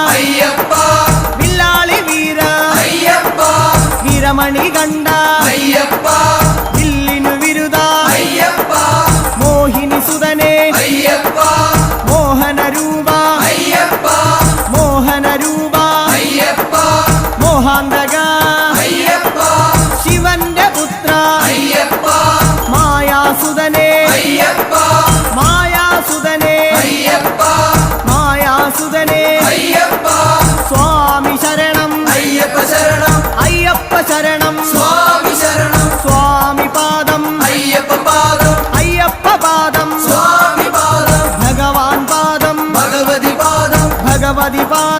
അയ്യപ്പ വില്ലാളി വീര അയ്യപ്പ വീരമണി കണ്ട അയ്യപ്പ വില്ലിനു വിരുദ അയ്യപ്പ മോഹിനി സുതനെ അയ്യപ്പ മോഹന രൂപ അയ്യപ്പ മോഹന രൂപ അയ്യപ്പ മോഹാന്തക അയ്യപ്പ ശിവന്റെ പുത്ര അയ്യപ്പ മായാസുതനെ അയ്യപ്പ മായാസുതനെ അയ്യപ്പ മായാസുതനെ അയ്യപ്പ സ്വാമി ശരണം അയ്യപ്പ ശരണം അയ്യപ്പ ശരണം സ്വാമി ശരണം സ്വാമി പാദം അയ്യപ്പ പാദം അയ്യപ്പ പാദം സ്വാമി പാദം ഭഗവാൻ പാദം ഭഗവതി പാദം ഭഗവതി പാദം